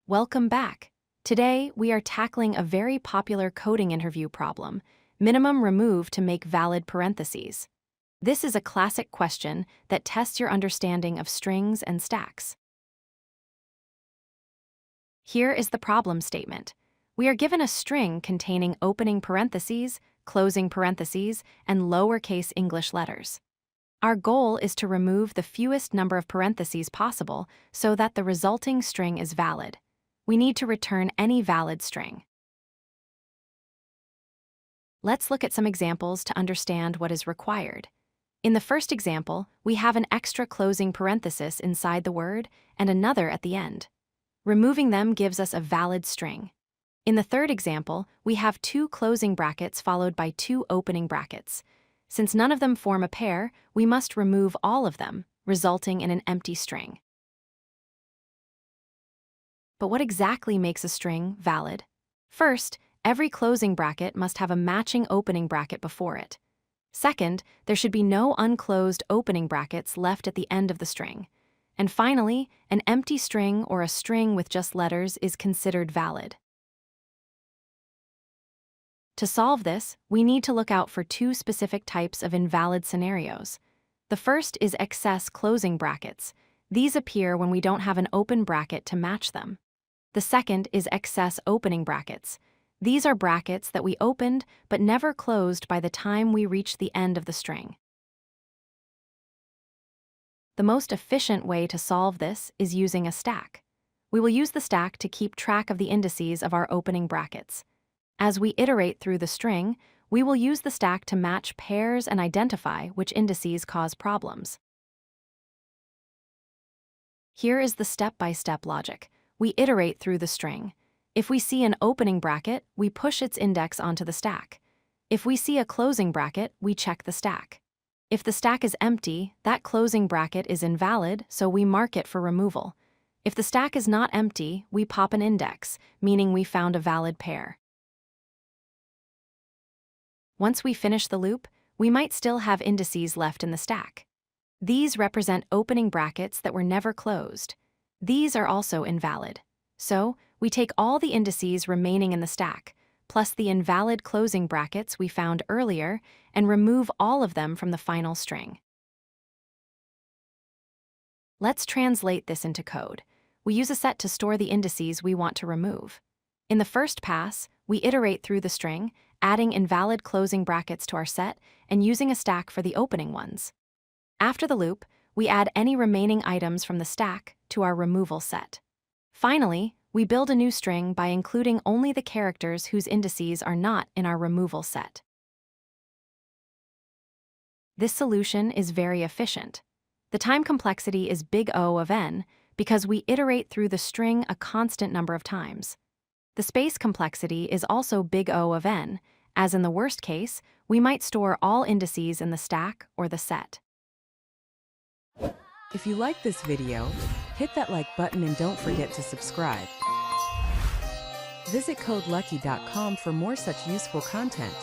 Welcome back. Today, we are tackling a very popular coding interview problem: minimum remove to make valid parentheses. This is a classic question that tests your understanding of strings and stacks. Here is the problem statement. We are given a string containing opening parentheses, closing parentheses, and lowercase English letters. Our goal is to remove the fewest number of parentheses possible so that the resulting string is valid. We need to return any valid string. Let's look at some examples to understand what is required. In the first example, we have an extra closing parenthesis inside the word and another at the end. Removing them gives us a valid string. In the third example, we have two closing brackets followed by two opening brackets. Since none of them form a pair, we must remove all of them, resulting in an empty string. But what exactly makes a string valid? First, every closing bracket must have a matching opening bracket before it. Second, there should be no unclosed opening brackets left at the end of the string. And finally, an empty string or a string with just letters is considered valid. To solve this, we need to look out for two specific types of invalid scenarios. The first is excess closing brackets. These appear when we don't have an open bracket to match them. The second is excess opening brackets. These are brackets that we opened but never closed by the time we reach the end of the string. The most efficient way to solve this is using a stack. We will use the stack to keep track of the indices of our opening brackets. As we iterate through the string, we will use the stack to match pairs and identify which indices cause problems. Here is the step-by-step logic. We iterate through the string. If we see an opening bracket, we push its index onto the stack. If we see a closing bracket, we check the stack. If the stack is empty, that closing bracket is invalid, so we mark it for removal. If the stack is not empty, we pop an index, meaning we found a valid pair. Once we finish the loop, we might still have indices left in the stack. These represent opening brackets that were never closed. These are also invalid. So, we take all the indices remaining in the stack, plus the invalid closing brackets we found earlier, and remove all of them from the final string. Let's translate this into code. We use a set to store the indices we want to remove. In the first pass, we iterate through the string, adding invalid closing brackets to our set and using a stack for the opening ones. After the loop, we add any remaining items from the stack to our removal set. Finally, we build a new string by including only the characters whose indices are not in our removal set. This solution is very efficient. The time complexity is big O of n because we iterate through the string a constant number of times. The space complexity is also big O of n, as in the worst case, we might store all indices in the stack or the set. If you like this video, hit that like button and don't forget to subscribe. Visit codelucky.com for more such useful content.